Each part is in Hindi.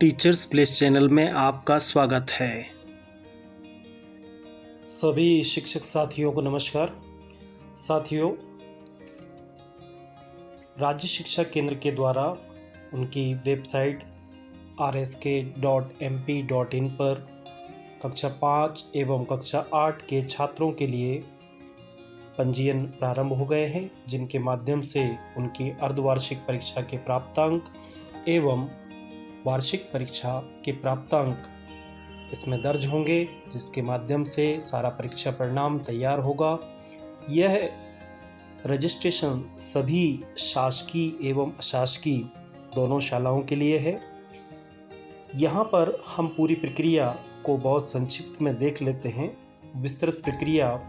टीचर्स प्लेस चैनल में आपका स्वागत है। सभी शिक्षक साथियों को नमस्कार। साथियों, राज्य शिक्षा केंद्र के द्वारा उनकी वेबसाइट rsk.mp.in पर कक्षा 5 एवं कक्षा 8 के छात्रों के लिए पंजीयन प्रारंभ हो गए हैं, जिनके माध्यम से उनकी अर्धवार्षिक परीक्षा के प्राप्तांक एवं वार्षिक परीक्षा के प्राप्तांक इसमें दर्ज होंगे, जिसके माध्यम से सारा परीक्षा परिणाम तैयार होगा। यह रजिस्ट्रेशन सभी शासकीय एवं अशासकीय दोनों शालाओं के लिए है। यहाँ पर हम पूरी प्रक्रिया को बहुत संक्षिप्त में देख लेते हैं। विस्तृत प्रक्रिया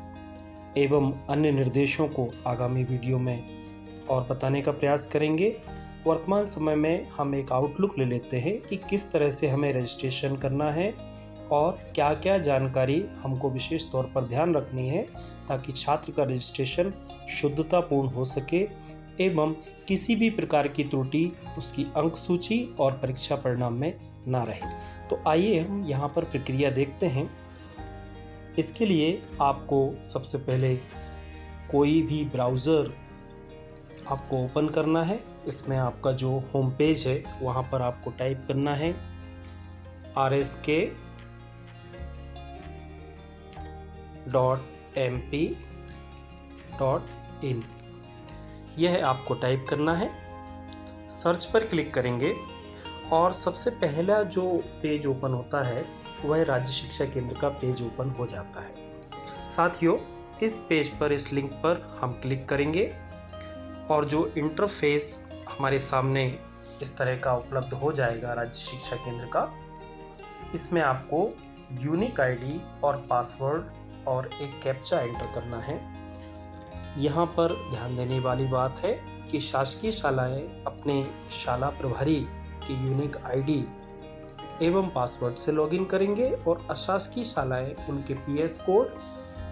एवं अन्य निर्देशों को आगामी वीडियो में और बताने का प्रयास करेंगे। वर्तमान समय में हम एक आउटलुक ले लेते हैं कि किस तरह से हमें रजिस्ट्रेशन करना है और क्या क्या जानकारी हमको विशेष तौर पर ध्यान रखनी है, ताकि छात्र का रजिस्ट्रेशन शुद्धतापूर्ण हो सके एवं किसी भी प्रकार की त्रुटि उसकी अंक सूची और परीक्षा परिणाम में ना रहे। तो आइए हम यहाँ पर प्रक्रिया देखते हैं। इसके लिए आपको सबसे पहले कोई भी ब्राउज़र आपको ओपन करना है। इसमें आपका जो होम पेज है वहाँ पर आपको टाइप करना है rsk.mp.in। यह आपको टाइप करना है। सर्च पर क्लिक करेंगे और सबसे पहला जो पेज ओपन होता है वह राज्य शिक्षा केंद्र का पेज ओपन हो जाता है। साथियों, इस पेज पर, इस लिंक पर हम क्लिक करेंगे और जो इंटरफेस हमारे सामने इस तरह का उपलब्ध हो जाएगा राज्य शिक्षा केंद्र का। इसमें आपको यूनिक आईडी और पासवर्ड और एक कैप्चा एंटर करना है। यहाँ पर ध्यान देने वाली बात है कि शासकीय शालाएं अपने शाला प्रभारी की यूनिक आईडी एवं पासवर्ड से लॉगिन करेंगे और अशासकीय शालाएं उनके पीएस कोड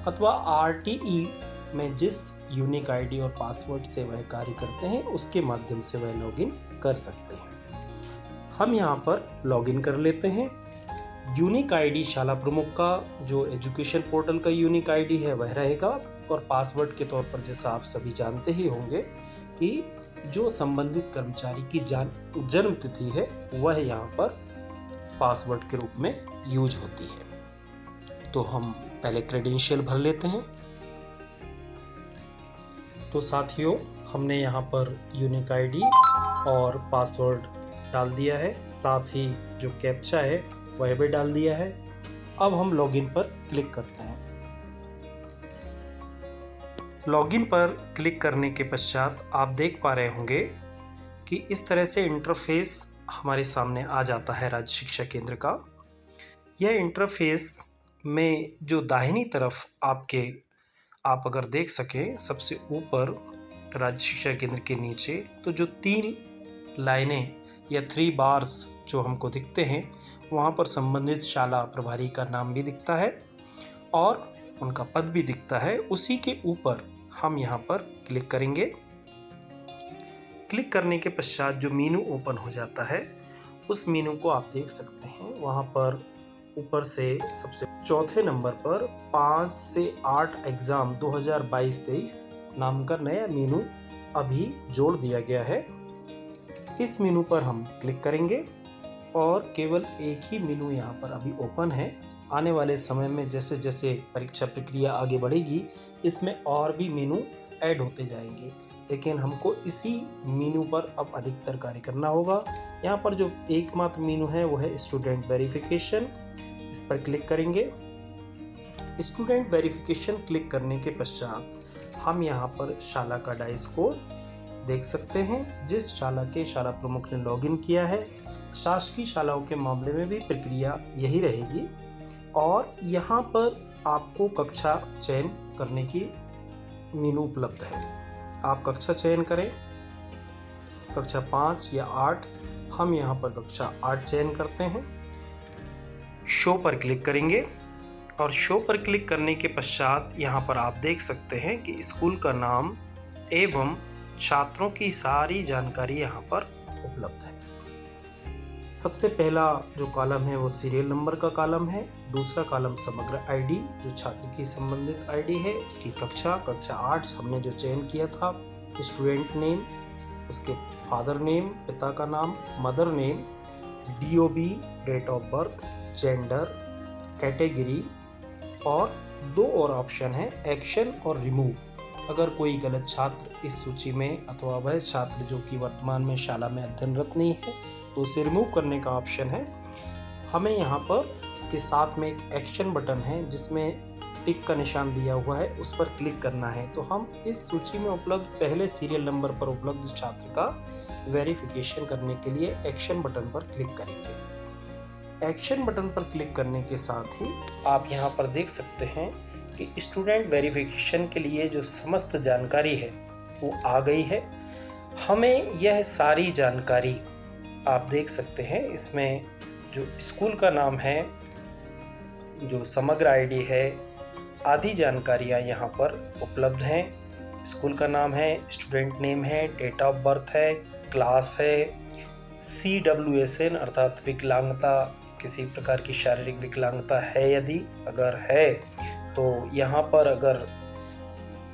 अथवा आरटीई में जिस यूनिक आईडी और पासवर्ड से वह कार्य करते हैं उसके माध्यम से वह लॉगिन कर सकते हैं। हम यहाँ पर लॉगिन कर लेते हैं। यूनिक आईडी शाला प्रमुख का जो एजुकेशन पोर्टल का यूनिक आईडी है वह रहेगा, और पासवर्ड के तौर पर जैसा आप सभी जानते ही होंगे कि जो संबंधित कर्मचारी की जन्म तिथि है वह यहाँ पर पासवर्ड के रूप में यूज होती है। तो हम पहले क्रेडेंशियल भर लेते हैं। तो साथियों, हमने यहाँ पर यूनिक आईडी और पासवर्ड डाल दिया है, साथ ही जो कैप्चा है वह भी डाल दिया है। अब हम लॉगिन पर क्लिक करते हैं। लॉगिन पर क्लिक करने के पश्चात आप देख पा रहे होंगे कि इस तरह से इंटरफेस हमारे सामने आ जाता है राज्य शिक्षा केंद्र का। यह इंटरफेस में जो दाहिनी तरफ आप अगर देख सकें, सबसे ऊपर राज्य शिक्षा केंद्र के नीचे तो जो 3 लाइनें या 3 बार्स जो हमको दिखते हैं, वहाँ पर संबंधित शाला प्रभारी का नाम भी दिखता है और उनका पद भी दिखता है। उसी के ऊपर हम यहाँ पर क्लिक करेंगे। क्लिक करने के पश्चात जो मेनू ओपन हो जाता है, उस मेनू को आप देख सकते हैं। वहाँ पर ऊपर से सबसे चौथे नंबर पर 5 से 8 एग्ज़ाम 2022-23 नाम का नया मेनू अभी जोड़ दिया गया है। इस मेनू पर हम क्लिक करेंगे और केवल एक ही मेनू यहाँ पर अभी ओपन है। आने वाले समय में जैसे जैसे परीक्षा प्रक्रिया आगे बढ़ेगी, इसमें और भी मेनू ऐड होते जाएंगे, लेकिन हमको इसी मेनू पर अब अधिकतर कार्य करना होगा। यहाँ पर जो एकमात्र मेनू है वो है स्टूडेंट वेरिफिकेशन। इस पर क्लिक करेंगे। स्टूडेंट वेरिफिकेशन क्लिक करने के पश्चात हम यहाँ पर शाला का डाइस कोड देख सकते हैं। जिस शाला के शाला प्रमुख ने लॉगिन किया है, शासकीय शालाओं के मामले में भी प्रक्रिया यही रहेगी और यहाँ पर आपको कक्षा चयन करने की मेनू उपलब्ध है। आप कक्षा चयन करें, कक्षा 5 या 8। हम यहाँ पर कक्षा 8 चयन करते हैं। शो पर क्लिक करेंगे और शो पर क्लिक करने के पश्चात यहाँ पर आप देख सकते हैं कि स्कूल का नाम एवं छात्रों की सारी जानकारी यहाँ पर उपलब्ध है। सबसे पहला जो कॉलम है वो सीरियल नंबर का कॉलम है, दूसरा कॉलम समग्र आईडी जो छात्र की संबंधित आईडी है, उसकी कक्षा 8 हमने जो चयन किया था, स्टूडेंट नेम, उसके फादर नेम पिता का नाम, mother name, DOB date of birth, gender, category, और 2 और ऑप्शन है एक्शन और रिमूव। अगर कोई गलत छात्र इस सूची में अथवा वह छात्र जो कि वर्तमान में शाला में अध्ययनरत नहीं है तो उसे रिमूव करने का ऑप्शन है। हमें यहाँ पर इसके साथ में एक एक्शन बटन है जिसमें टिक का निशान दिया हुआ है, उस पर क्लिक करना है। तो हम इस सूची में उपलब्ध पहले सीरियल नंबर पर उपलब्ध छात्र का वेरिफिकेशन करने के लिए एक्शन बटन पर क्लिक करेंगे। एक्शन बटन पर क्लिक करने के साथ ही आप यहाँ पर देख सकते हैं कि स्टूडेंट वेरिफिकेशन के लिए जो समस्त जानकारी है वो आ गई है। हमें यह सारी जानकारी आप देख सकते हैं, इसमें जो स्कूल का नाम है, जो समग्र आईडी है, आदि जानकारियाँ यहाँ पर उपलब्ध हैं। स्कूल का नाम है, स्टूडेंट नेम है, डेट ऑफ बर्थ है, क्लास है, CWSN अर्थात विकलांगता, किसी प्रकार की शारीरिक विकलांगता है यदि अगर है तो यहाँ पर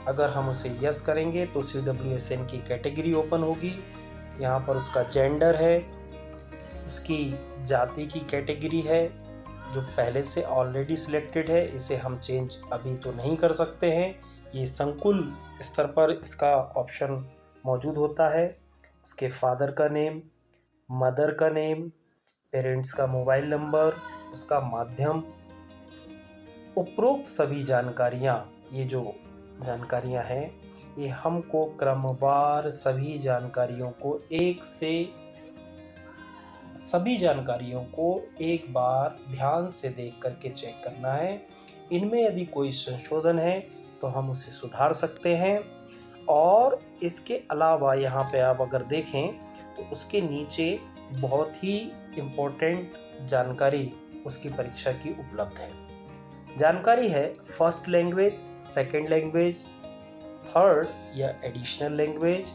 अगर हम उसे यस करेंगे तो CWSN की कैटेगरी ओपन होगी। यहाँ पर उसका जेंडर है, उसकी जाति की कैटेगरी है जो पहले से ऑलरेडी सिलेक्टेड है, इसे हम चेंज अभी तो नहीं कर सकते हैं, ये संकुल स्तर पर इसका ऑप्शन मौजूद होता है। उसके फादर का नेम, मदर का नेम, पेरेंट्स का मोबाइल नंबर, उसका माध्यम, उपरोक्त सभी जानकारियाँ, ये जो जानकारियाँ हैं ये हमको क्रमवार सभी जानकारियों को एक बार ध्यान से देख करके चेक करना है। इनमें यदि कोई संशोधन है तो हम उसे सुधार सकते हैं। और इसके अलावा यहाँ पे आप अगर देखें तो उसके नीचे बहुत ही इम्पोर्टेंट जानकारी उसकी परीक्षा की उपलब्ध है। जानकारी है first language, second language, third या additional language,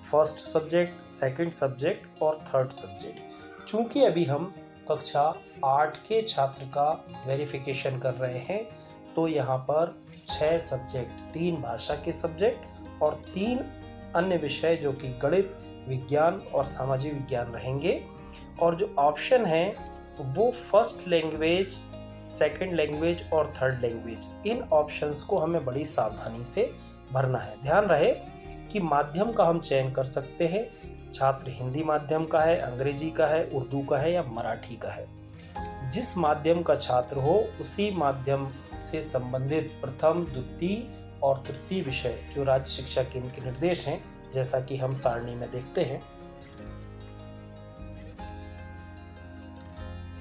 first subject, second subject और थर्ड सब्जेक्ट। चूंकि अभी हम कक्षा 8 के छात्र का वेरिफिकेशन कर रहे हैं तो यहाँ पर 6 सब्जेक्ट, 3 भाषा के सब्जेक्ट और 3 अन्य विषय जो कि गणित, विज्ञान और सामाजिक विज्ञान रहेंगे। और जो ऑप्शन है वो फर्स्ट लैंग्वेज, सेकंड लैंग्वेज और थर्ड लैंग्वेज, इन ऑप्शंस को हमें बड़ी सावधानी से भरना है। ध्यान रहे कि माध्यम का हम चयन कर सकते हैं, छात्र हिंदी माध्यम का है, अंग्रेजी का है, उर्दू का है या मराठी का है। जिस माध्यम का छात्र हो उसी माध्यम से संबंधित प्रथम, द्वितीय और तृतीय विषय जो राज्य शिक्षा केंद्र के निर्देश हैं, जैसा कि हम सारणी में देखते हैं,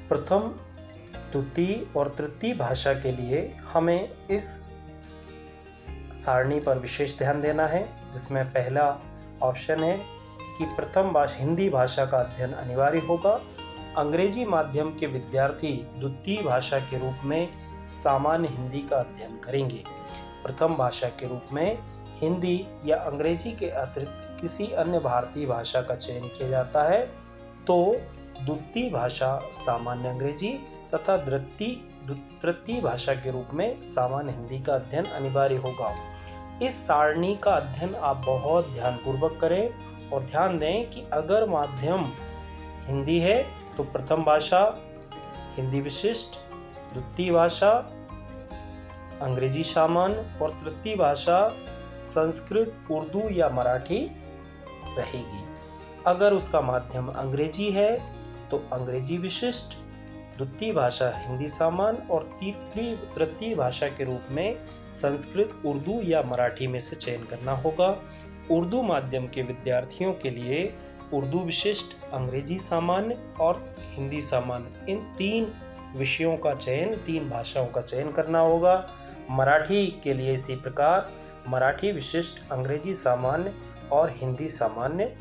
प्रथम, द्वितीय और तृतीय भाषा के लिए हमें इस सारणी पर विशेष ध्यान देना है, जिसमें पहला ऑप्शन है कि प्रथम भाषा हिंदी भाषा का अध्ययन अनिवार्य होगा। अंग्रेजी माध्यम के विद्यार्थी द्वितीय भाषा के रूप में सामान्य हिंदी का अध्ययन करेंगे। प्रथम भाषा के रूप में हिंदी या अंग्रेजी के अतिरिक्त किसी अन्य भारतीय भाषा का चयन किया जाता है तो द्वितीय भाषा सामान्य अंग्रेजी तथा तृतीय भाषा के रूप में सामान्य हिंदी का अध्ययन अनिवार्य होगा। इस सारणी का अध्ययन आप बहुत ध्यानपूर्वक करें और ध्यान दें कि अगर माध्यम हिंदी है तो प्रथम भाषा हिंदी विशिष्ट, द्वितीय भाषा अंग्रेजी सामान्य और तृतीय भाषा संस्कृत, उर्दू या मराठी रहेगी। अगर उसका माध्यम अंग्रेजी है तो अंग्रेजी विशिष्ट, द्वितीय भाषा हिंदी सामान्य और तृतीय भाषा के रूप में संस्कृत, उर्दू या मराठी में से चयन करना होगा। उर्दू माध्यम के विद्यार्थियों के लिए उर्दू विशिष्ट, अंग्रेजी सामान्य और हिंदी सामान्य, इन 3 विषयों का चयन, 3 भाषाओं का चयन करना होगा। मराठी के लिए इसी प्रकार मराठी विशिष्ट, अंग्रेजी सामान्य और हिंदी सामान्य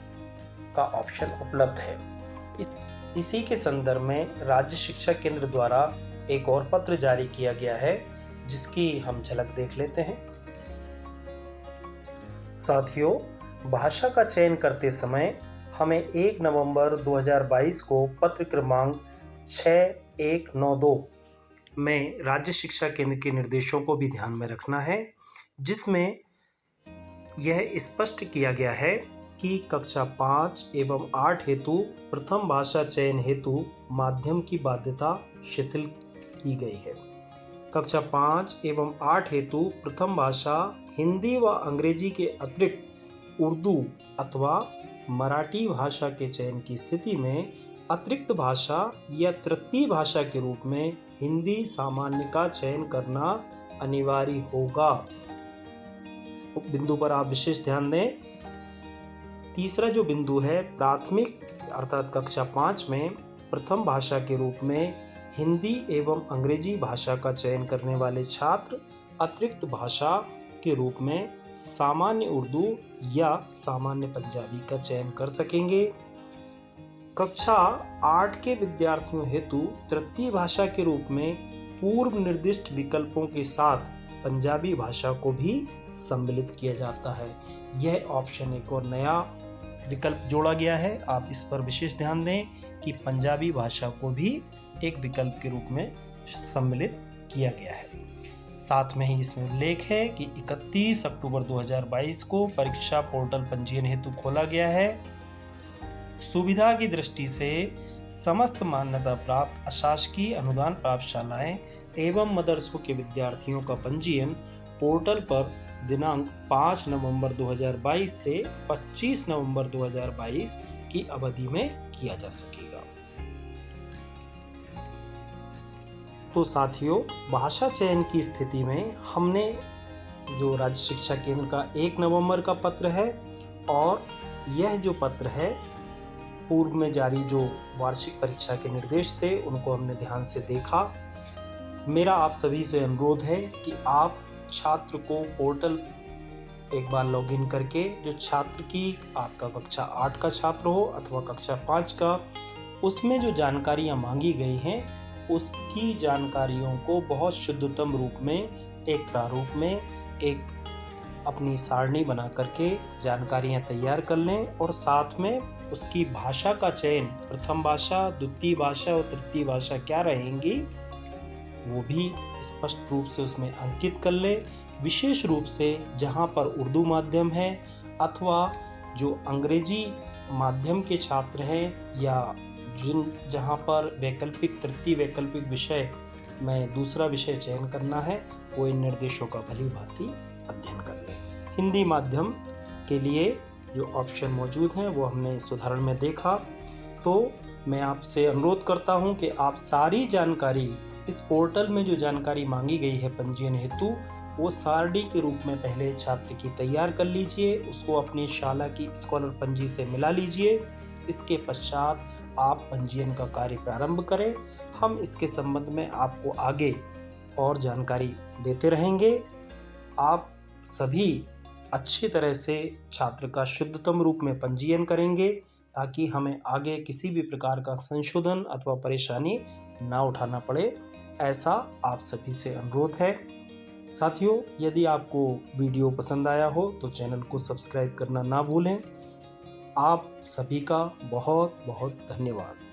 का ऑप्शन उपलब्ध है। इसी के संदर्भ में राज्य शिक्षा केंद्र द्वारा एक और पत्र जारी किया गया है जिसकी हम झलक देख लेते हैं। साथियों, भाषा का चयन करते समय हमें 1 नवंबर 2022 को पत्र क्रमांक 6192 में राज्य शिक्षा केंद्र के निर्देशों को भी ध्यान में रखना है, जिसमें यह स्पष्ट किया गया है कि कक्षा 5 एवं 8 हेतु प्रथम भाषा चयन हेतु माध्यम की बाध्यता शिथिल की गई है। कक्षा 5 एवं 8 हेतु प्रथम भाषा हिंदी व अंग्रेजी के अतिरिक्त उर्दू अथवा मराठी भाषा के चयन की स्थिति में अतिरिक्त भाषा या तृतीय भाषा के रूप में हिंदी सामान्य का चयन करना अनिवार्य होगा। इस बिंदु पर आप विशेष ध्यान दें। तीसरा जो बिंदु है, प्राथमिक अर्थात कक्षा 5 में प्रथम भाषा के रूप में हिंदी एवं अंग्रेजी भाषा का चयन करने वाले छात्र अतिरिक्त भाषा के रूप में सामान्य उर्दू या सामान्य पंजाबी का चयन कर सकेंगे। कक्षा 8 के विद्यार्थियों हेतु तृतीय भाषा के रूप में पूर्व निर्दिष्ट विकल्पों के साथ पंजाबी भाषा को भी सम्मिलित किया जाता है। यह ऑप्शन एक और नया विकल्प जोड़ा गया है। आप इस पर विशेष ध्यान दें कि पंजाबी भाषा को भी एक विकल्प के रूप में सम्मिलित किया गया है। साथ में ही इसमें उल्लेख है कि 31 अक्टूबर 2022 को परीक्षा पोर्टल पंजीयन हेतु खोला गया है। सुविधा की दृष्टि से समस्त मान्यता प्राप्त अशासकीय अनुदान प्राप्त शालाएं एवं मदरसों के विद्यार्थियों का पंजीयन पोर्टल पर दिनांक 5 नवंबर 2022 से 25 नवंबर 2022 की अवधि में किया जा सकेगा। तो साथियों, भाषा चयन की स्थिति में हमने जो राज्य शिक्षा केंद्र का 1 नवंबर का पत्र है और यह जो पत्र है पूर्व में जारी जो वार्षिक परीक्षा के निर्देश थे उनको हमने ध्यान से देखा। मेरा आप सभी से अनुरोध है कि आप छात्र को पोर्टल एक बार लॉगिन करके जो छात्र की आपका कक्षा 8 का छात्र हो अथवा कक्षा 5 का, उसमें जो जानकारियां मांगी गई हैं उसकी जानकारियों को बहुत शुद्धतम रूप में एक प्रारूप में एक अपनी सारणी बना करके जानकारियां तैयार कर लें और साथ में उसकी भाषा का चयन प्रथम भाषा, द्वितीय भाषा और तृतीय भाषा क्या रहेंगी वो भी स्पष्ट रूप से उसमें अंकित कर ले। विशेष रूप से जहाँ पर उर्दू माध्यम है अथवा जो अंग्रेजी माध्यम के छात्र हैं या जहाँ पर वैकल्पिक तृतीय वैकल्पिक विषय में दूसरा विषय चयन करना है, वो इन निर्देशों का भली भांति अध्ययन कर ले। हिंदी माध्यम के लिए जो ऑप्शन मौजूद हैं वो हमने इस उदाहरण में देखा। तो मैं आपसे अनुरोध करता हूं कि आप सारी जानकारी इस पोर्टल में जो जानकारी मांगी गई है पंजीयन हेतु वो सारणी के रूप में पहले छात्र की तैयार कर लीजिए, उसको अपनी शाला की स्कॉलर पंजी से मिला लीजिए। इसके पश्चात आप पंजीयन का कार्य प्रारंभ करें। हम इसके संबंध में आपको आगे और जानकारी देते रहेंगे। आप सभी अच्छी तरह से छात्र का शुद्धतम रूप में पंजीयन करेंगे ताकि हमें आगे किसी भी प्रकार का संशोधन अथवा परेशानी ना उठाना पड़े, ऐसा आप सभी से अनुरोध है। साथियों, यदि आपको वीडियो पसंद आया हो तो चैनल को सब्सक्राइब करना ना भूलें। आप सभी का बहुत बहुत धन्यवाद।